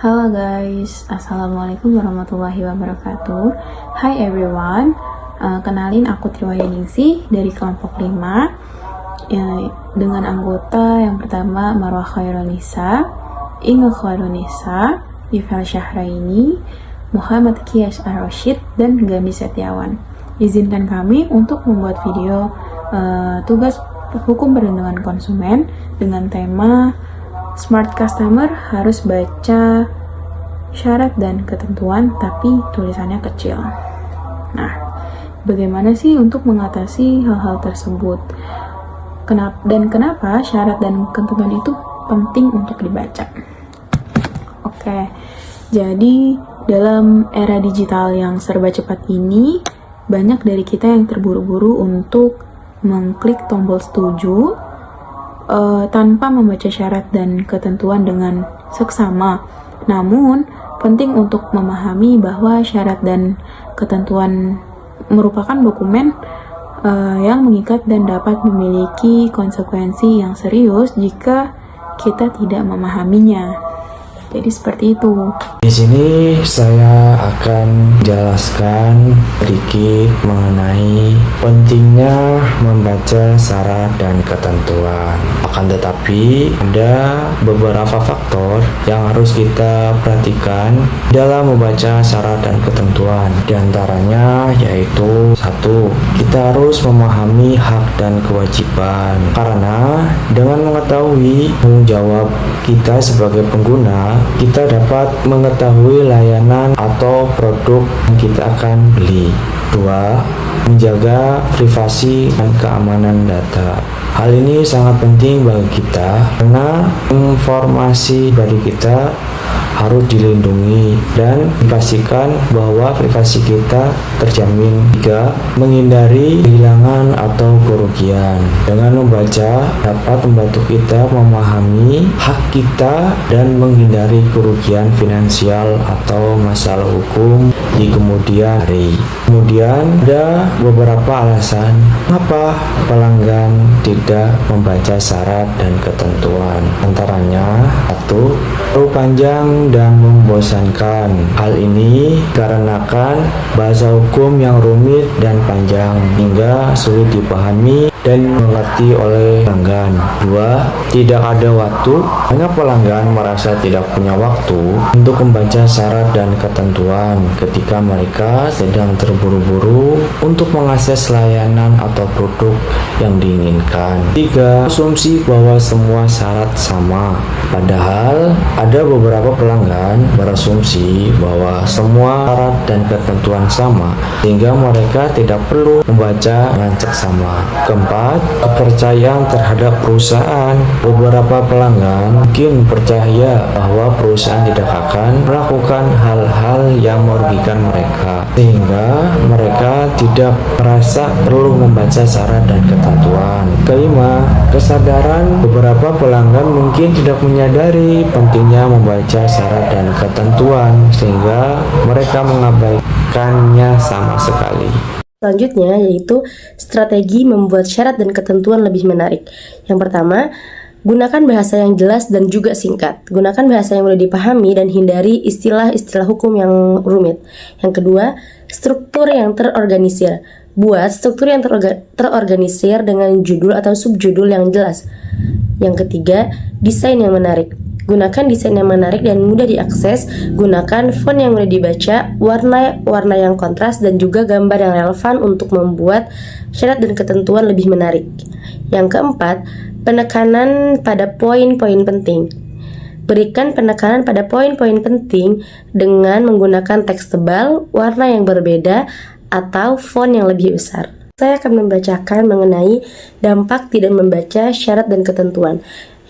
Halo guys, Assalamualaikum warahmatullahi wabarakatuh. Hi everyone, kenalin aku Triwayaningsih dari kelompok 5 dengan anggota yang pertama Marwah Khairunisa, Inge Khairunisa, Ifal Syahraini, Muhammad Kias Ar-Rashid, dan Gami Setiawan. Izinkan kami untuk membuat video tugas hukum perlindungan konsumen dengan tema Smart Customer harus baca syarat dan ketentuan tapi tulisannya kecil. Nah, bagaimana sih untuk mengatasi hal-hal tersebut? Kenapa syarat dan ketentuan itu penting untuk dibaca? Oke, jadi dalam era digital yang serba cepat ini, banyak dari kita yang terburu-buru untuk mengklik tombol setuju tanpa membaca syarat dan ketentuan dengan seksama. Namun, penting untuk memahami bahwa syarat dan ketentuan merupakan dokumen yang mengikat dan dapat memiliki konsekuensi yang serius jika kita tidak memahaminya. Jadi seperti itu. Di sini saya akan menjelaskan sedikit mengenai pentingnya membaca syarat dan ketentuan. Akan tetapi ada beberapa faktor yang harus kita perhatikan dalam membaca syarat dan ketentuan. Di antaranya yaitu 1. Kita harus memahami hak dan kewajiban. Karena dengan mengetahui tanggung jawab kita sebagai pengguna, kita dapat mengetahui layanan atau produk yang kita akan beli. 2. Menjaga privasi dan keamanan data. Hal ini sangat penting bagi kita karena informasi pribadi kita harus dilindungi dan dipastikan bahwa privasi kita terjamin. 3. Menghindari kehilangan atau kerugian. Dengan membaca dapat membantu kita memahami hak kita dan menghindari kerugian finansial atau masalah hukum di kemudian hari. Kemudian ada beberapa alasan mengapa pelanggan tidak membaca syarat dan ketentuan. Antaranya 1. Terlalu panjang dan membosankan. Hal ini dikarenakan bahasa hukum yang rumit dan panjang hingga sulit dipahami dan mengerti oleh pelanggan. 2. Tidak ada waktu. Banyak pelanggan merasa tidak punya waktu untuk membaca syarat dan ketentuan ketika mereka sedang terburu-buru untuk mengakses layanan atau produk yang diinginkan. 3. Asumsi bahwa semua syarat sama. Padahal ada beberapa pelanggan berasumsi bahwa semua syarat dan ketentuan sama sehingga mereka tidak perlu membaca dengan seksama. 4. Kepercayaan terhadap perusahaan. Beberapa pelanggan mungkin percaya bahwa perusahaan tidak akan melakukan hal-hal yang merugikan mereka sehingga mereka tidak merasa perlu membaca syarat dan ketentuan. 5. Kesadaran. Beberapa pelanggan mungkin tidak menyadari pentingnya membaca syarat dan ketentuan sehingga mereka mengabaikannya sama sekali. Selanjutnya yaitu strategi membuat syarat dan ketentuan lebih menarik. Yang pertama, gunakan bahasa yang jelas dan juga singkat. Gunakan bahasa yang mudah dipahami dan hindari istilah-istilah hukum yang rumit. Yang kedua, struktur yang terorganisir. Buat struktur yang terorganisir dengan judul atau subjudul yang jelas. Yang ketiga, desain yang menarik. Gunakan desain yang menarik dan mudah diakses. Gunakan font yang mudah dibaca, warna yang kontras, dan juga gambar yang relevan untuk membuat syarat dan ketentuan lebih menarik. Yang keempat, penekanan pada poin-poin penting. Berikan penekanan pada poin-poin penting dengan menggunakan teks tebal, warna yang berbeda, atau font yang lebih besar. Saya akan membacakan mengenai dampak tidak membaca syarat dan ketentuan.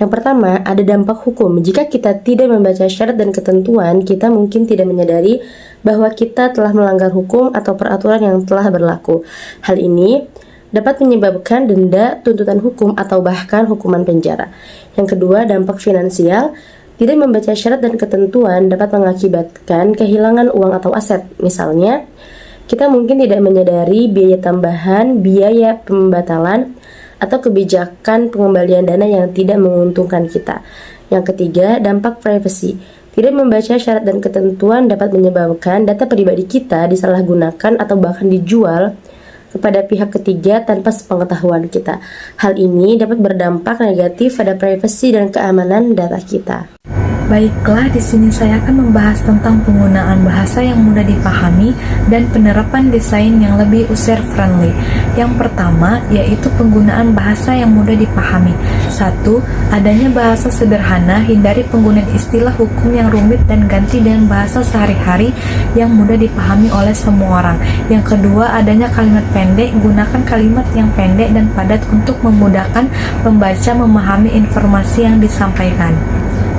Yang pertama, ada dampak hukum. Jika kita tidak membaca syarat dan ketentuan, kita mungkin tidak menyadari bahwa kita telah melanggar hukum atau peraturan yang telah berlaku. Hal ini dapat menyebabkan denda, tuntutan hukum, atau bahkan hukuman penjara. Yang kedua, dampak finansial. Tidak membaca syarat dan ketentuan dapat mengakibatkan kehilangan uang atau aset. Misalnya, kita mungkin tidak menyadari biaya tambahan, biaya pembatalan, atau kebijakan pengembalian dana yang tidak menguntungkan kita. Yang ketiga, dampak privacy. Tidak membaca syarat dan ketentuan dapat menyebabkan data pribadi kita disalahgunakan atau bahkan dijual kepada pihak ketiga tanpa sepengetahuan kita. Hal ini dapat berdampak negatif pada privasi dan keamanan data kita. Baiklah, di sini saya akan membahas tentang penggunaan bahasa yang mudah dipahami dan penerapan desain yang lebih user-friendly. Yang pertama, yaitu penggunaan bahasa yang mudah dipahami. 1. Adanya bahasa sederhana, hindari penggunaan istilah hukum yang rumit dan ganti dengan bahasa sehari-hari yang mudah dipahami oleh semua orang. Yang kedua, adanya kalimat pendek, gunakan kalimat yang pendek dan padat untuk memudahkan pembaca memahami informasi yang disampaikan.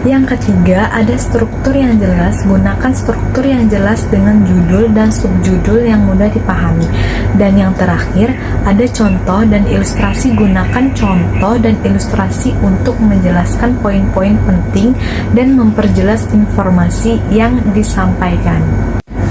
Yang ketiga, ada struktur yang jelas. Gunakan struktur yang jelas dengan judul dan subjudul yang mudah dipahami. Dan yang terakhir, ada contoh dan ilustrasi. Gunakan contoh dan ilustrasi untuk menjelaskan poin-poin penting dan memperjelas informasi yang disampaikan.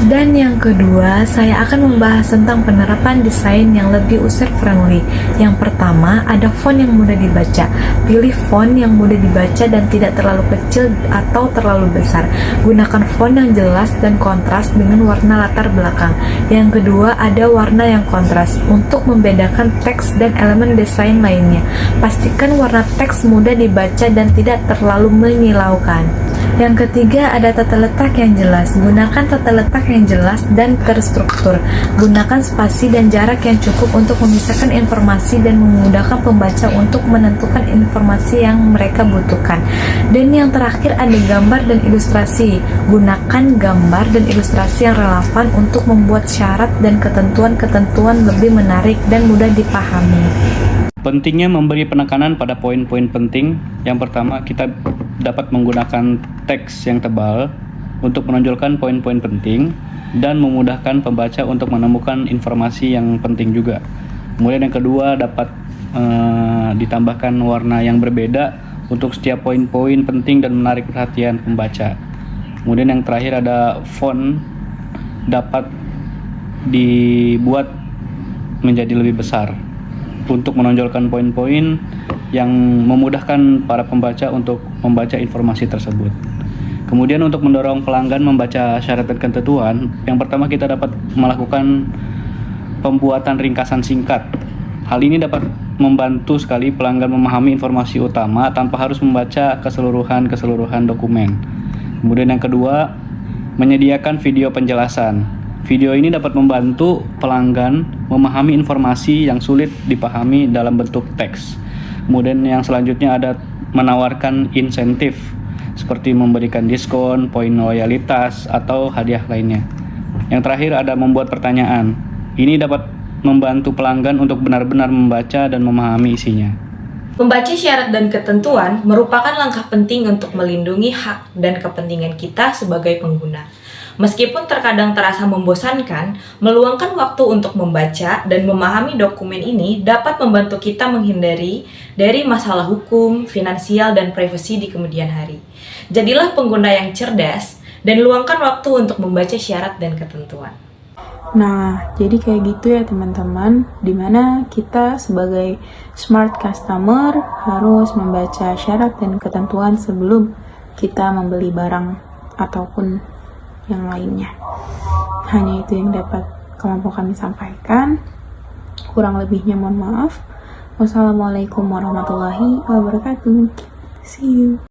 Dan yang kedua, saya akan membahas tentang penerapan desain yang lebih user-friendly. Yang pertama, ada font yang mudah dibaca. Pilih font yang mudah dibaca dan tidak terlalu kecil atau terlalu besar. Gunakan font yang jelas dan kontras dengan warna latar belakang. Yang kedua, ada warna yang kontras untuk membedakan teks dan elemen desain lainnya. Pastikan warna teks mudah dibaca dan tidak terlalu menyilaukan. Yang ketiga, ada tata letak yang jelas. Gunakan tata letak yang jelas dan terstruktur. Gunakan spasi dan jarak yang cukup untuk memisahkan informasi dan memudahkan pembaca untuk menentukan informasi yang mereka butuhkan. Dan yang terakhir, ada gambar dan ilustrasi. Gunakan gambar dan ilustrasi yang relevan untuk membuat syarat dan ketentuan-ketentuan lebih menarik dan mudah dipahami. Pentingnya memberi penekanan pada poin-poin penting. Yang pertama, kita dapat menggunakan teks yang tebal untuk menonjolkan poin-poin penting dan memudahkan pembaca untuk menemukan informasi yang penting juga. Kemudian yang kedua, dapat ditambahkan warna yang berbeda untuk setiap poin-poin penting dan menarik perhatian pembaca. Kemudian yang terakhir, ada font dapat dibuat menjadi lebih besar untuk menonjolkan poin-poin yang memudahkan para pembaca untuk membaca informasi tersebut. Kemudian untuk mendorong pelanggan membaca syarat dan ketentuan, yang pertama kita dapat melakukan pembuatan ringkasan singkat. Hal ini dapat membantu sekali pelanggan memahami informasi utama tanpa harus membaca keseluruhan dokumen. Kemudian yang kedua, menyediakan video penjelasan. Video ini dapat membantu pelanggan memahami informasi yang sulit dipahami dalam bentuk teks. Kemudian yang selanjutnya ada menawarkan insentif seperti memberikan diskon, poin loyalitas, atau hadiah lainnya. Yang terakhir ada membuat pertanyaan. Ini dapat membantu pelanggan untuk benar-benar membaca dan memahami isinya. Membaca syarat dan ketentuan merupakan langkah penting untuk melindungi hak dan kepentingan kita sebagai pengguna. Meskipun terkadang terasa membosankan, meluangkan waktu untuk membaca dan memahami dokumen ini dapat membantu kita menghindari dari masalah hukum, finansial, dan privasi di kemudian hari. Jadilah pengguna yang cerdas dan luangkan waktu untuk membaca syarat dan ketentuan. Nah, jadi kayak gitu ya teman-teman, dimana kita sebagai smart customer harus membaca syarat dan ketentuan sebelum kita membeli barang ataupun yang lainnya. Hanya itu yang dapat kelompok kami sampaikan. Kurang lebihnya mohon maaf. Wassalamualaikum warahmatullahi wabarakatuh. See you.